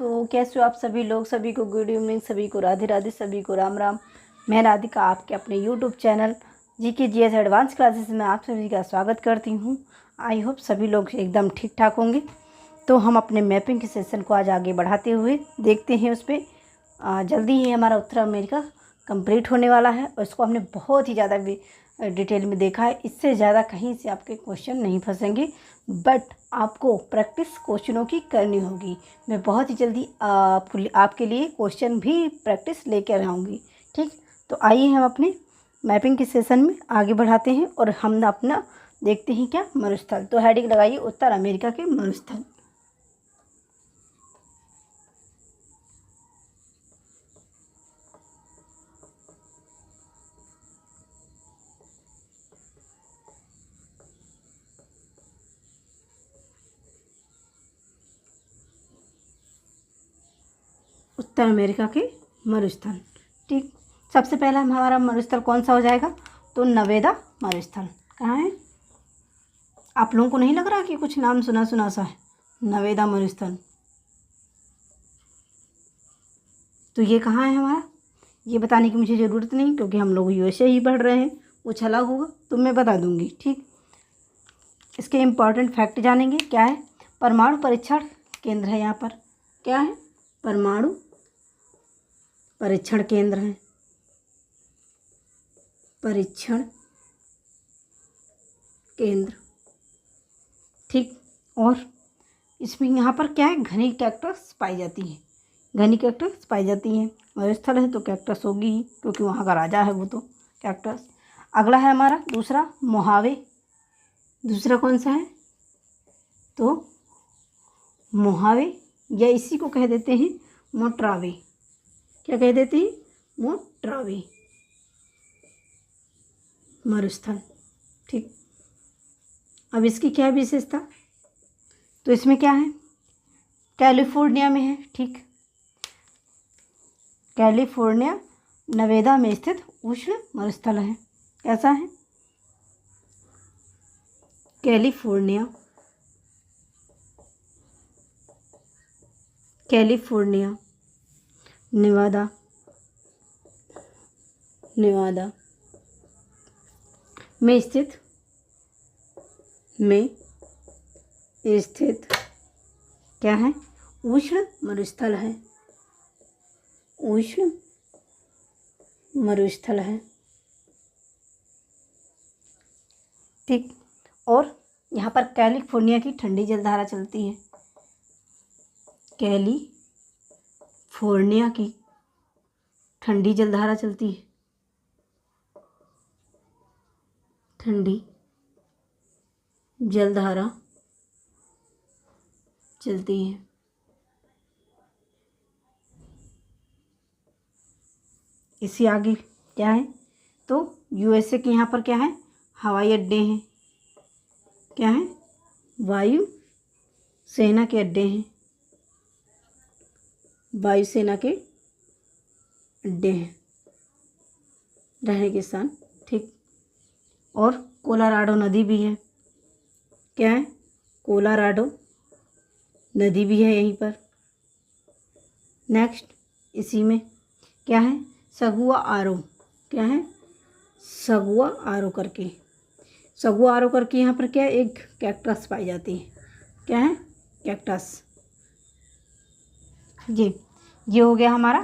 तो कैसे हो आप सभी लोग। सभी को गुड इवनिंग, सभी को राधे राधे, सभी को राम राम। मैं राधिका आपके अपने YouTube channel GK GS advance classes में आप सभी का स्वागत करती हूँ। आई होप सभी लोग एकदम ठीक ठाक होंगे। तो हम अपने मैपिंग के सेशन को आज आगे बढ़ाते हुए देखते हैं। उस पर जल्दी ही हमारा उत्तर अमेरिका कंप्लीट होने वाला है और इसको हमने बहुत ही ज़्यादा डिटेल में देखा है। इससे ज़्यादा कहीं से आपके क्वेश्चन नहीं फंसेंगे, बट आपको प्रैक्टिस क्वेश्चनों की करनी होगी। मैं बहुत ही जल्दी आपके लिए क्वेश्चन भी प्रैक्टिस लेकर आऊँगी। ठीक, तो आइए हम अपने मैपिंग के सेशन में आगे बढ़ाते हैं और हम अपना देखते हैं क्या मरुस्थल। तो हेडिंग लगाइए उत्तर अमेरिका के मरुस्थल। उत्तर अमेरिका के मरुस्थल। ठीक, सबसे पहला हमारा मरुस्थल कौन सा हो जाएगा? तो नवेदा मरुस्थल। कहाँ है? आप लोगों को नहीं लग रहा कि कुछ नाम सुना सुना सा है? नवेदा मरुस्थल। तो ये कहाँ है हमारा? ये बताने की मुझे ज़रूरत नहीं, क्योंकि हम लोग USA ही पढ़ रहे हैं। कुछ अलग होगा तो मैं बता दूंगी। ठीक, इसके इम्पॉर्टेंट फैक्ट जानेंगे। क्या है? परमाणु परीक्षण केंद्र है यहाँ पर। क्या है? परमाणु परीक्षण केंद्र है। परीक्षण केंद्र। ठीक, और इसमें यहाँ पर क्या है? घनी कैक्टस पाई जाती है। घनी कैक्टस पाई जाती है। मरुस्थल है तो कैक्टस होगी ही, क्योंकि वहाँ का राजा है वो तो कैक्टस। अगला है हमारा दूसरा मोहावे। दूसरा कौन सा है? तो मोहावे, या इसी को कह देते हैं मोट्रावे। क्या कह देते हैं? मोट्रावे मरुस्थल। ठीक, अब इसकी क्या विशेषता? तो इसमें क्या है? कैलिफोर्निया में है। ठीक, कैलिफोर्निया नवेदा में स्थित उष्ण मरुस्थल है। कैसा है? कैलिफोर्निया नेवादा में स्थित क्या है? उष्ण मरुस्थल है। उष्ण मरुस्थल है। ठीक, और यहाँ पर कैलिफोर्निया की ठंडी जलधारा चलती है। कैलिफोर्निया की ठंडी जलधारा चलती है। ठंडी जलधारा चलती है। इससे आगे क्या है? तो USA के यहाँ पर क्या है? हवाई अड्डे हैं। क्या है? वायु सेना के अड्डे हैं। वायुसेना के अड्डे हैं, रहने के स्थान। ठीक, और कोलोराडो नदी भी है। क्या है? कोलोराडो नदी भी है यहीं पर। नेक्स्ट, इसी में क्या है? सगुआ आरो। क्या है? सगुआ आरो करके यहाँ पर क्या है? एक कैक्टस पाई जाती है। क्या है? कैक्टस। ये हो गया हमारा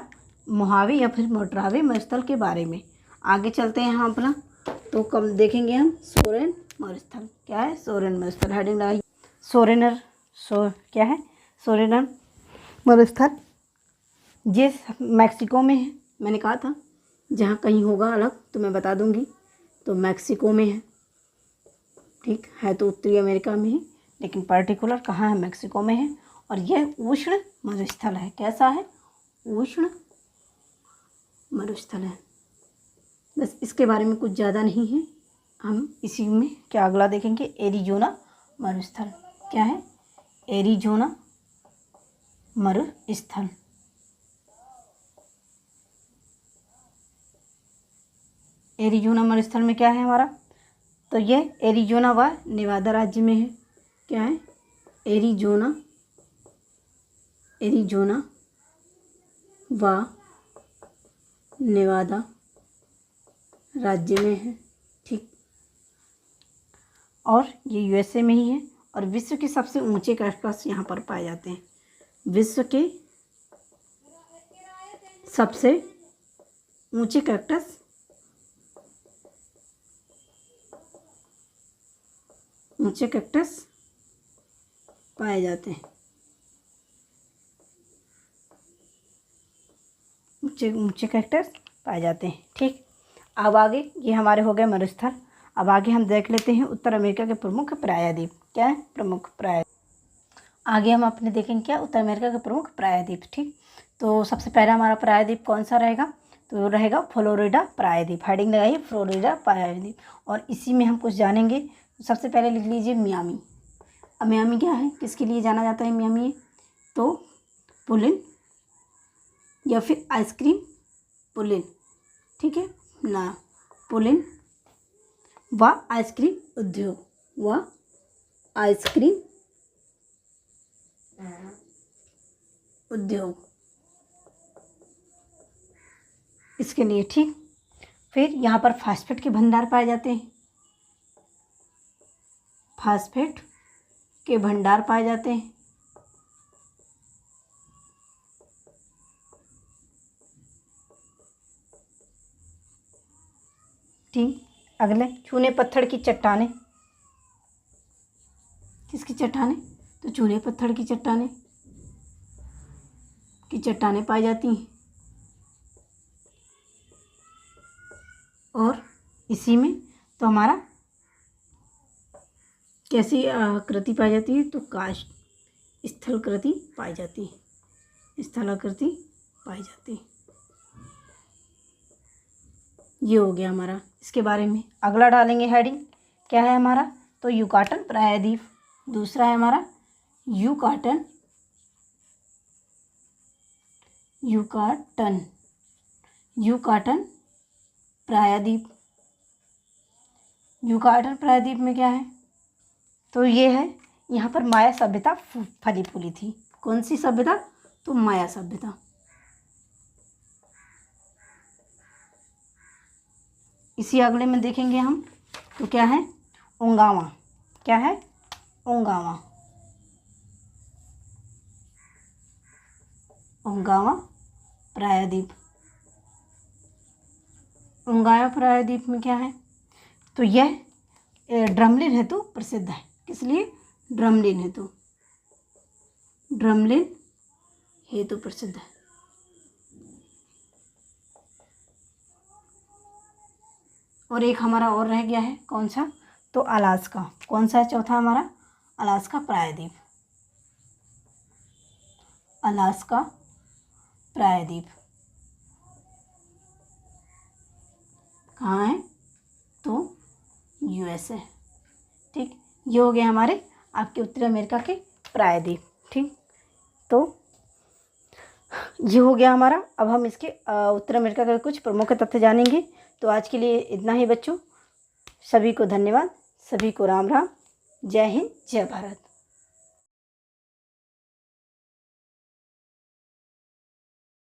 मोहावे या फिर मोट्रावे मरुस्थल के बारे में। आगे चलते हैं हम अपना, तो कम देखेंगे हम सोरेन मरुस्थल। क्या है? सोरेन मरुस्थल। हेडिंग लगाइए क्या है? सोरेन मरुस्थल। ये मैक्सिको में है। मैंने कहा था जहाँ कहीं होगा अलग तो मैं बता दूंगी। तो मैक्सिको में है। ठीक है, तो उत्तरी अमेरिका में है, लेकिन पर्टिकुलर कहाँ है? मैक्सिको में है। और यह उष्ण मरुस्थल है। कैसा है? उष्ण मरुस्थल है। बस इसके बारे में कुछ ज़्यादा नहीं है। हम इसी में क्या अगला देखेंगे? एरिजोना मरुस्थल। क्या है? एरिजोना मरुस्थल। एरिजोना मरुस्थल में क्या है हमारा? तो ये एरिजोना व नेवादा राज्य में है। क्या है? एरिजोना एरिज़ोना व नेवादा राज्य में है। ठीक, और ये यूएसए में ही है। और विश्व के सबसे ऊंचे कैक्टस यहाँ पर पाए जाते हैं। विश्व के सबसे ऊंचे कैक्टस पाए जाते हैं। ऊंचे कैक्टस पाए जाते हैं। ठीक, अब आगे ये हमारे हो गए मरुस्थल। अब आगे हम देख लेते हैं उत्तर अमेरिका के प्रमुख प्रायद्वीप। क्या है? प्रमुख प्रायद्वीप। आगे हम अपने देखेंगे क्या, उत्तर अमेरिका के प्रमुख प्रायद्वीप। ठीक, तो सबसे पहला हमारा प्रायद्वीप कौन सा रहेगा? तो वो रहेगा फ्लोरिडा प्रायद्वीप। हेडिंग लगाइए फ्लोरिडा प्रायद्वीप। और इसी में हम कुछ जानेंगे। सबसे पहले लिख लीजिए मियामी। अब मियामी क्या है, किसके लिए जाना जाता है मियामी? तो पुलिन या फिर आइसक्रीम पुलिन। ठीक है ना, पुलिन व आइसक्रीम उद्योग इसके लिए। ठीक, फिर यहाँ पर फास्फेट के भंडार पाए जाते हैं। फास्फेट के भंडार पाए जाते हैं। ठीक, अगले चूने पत्थर की चट्टानें। किसकी चट्टानें? तो चूने पत्थर की चट्टानें पाई जाती हैं। और इसी में तो हमारा कैसी आकृति पाई जाती है? तो काष्ठ स्थलाकृति पाई जाती है। ये हो गया हमारा इसके बारे में। अगला डालेंगे हेडिंग, क्या है हमारा? तो युकाटन प्रायद्वीप। दूसरा है हमारा युकाटन प्रायद्वीप। युकाटन प्रायद्वीप में क्या है? तो ये है, यहाँ पर माया सभ्यता फली फूली थी। कौन सी सभ्यता? तो माया सभ्यता। इसी अगले में देखेंगे हम, तो क्या है? ओंगावा। क्या है? ओंगावा प्रायद्वीप। ओंगावा प्रायद्वीप में क्या है? तो यह ड्रमलिन हेतु प्रसिद्ध है। किस लिए? ड्रमलिन हेतु प्रसिद्ध है। और एक हमारा और रह गया है, कौन सा? तो अलास्का। कौन सा है चौथा हमारा? अलास्का प्रायद्वीप। कहाँ है? तो यूएसए। ठीक, ये हो गया हमारे आपके उत्तरी अमेरिका के प्रायद्वीप। ठीक, तो ये हो गया हमारा। अब हम इसके उत्तर अमेरिका के कुछ प्रमुख तथ्य जानेंगे। तो आज के लिए इतना ही बच्चों। सभी को धन्यवाद, सभी को राम राम। जय हिंद, जय भारत।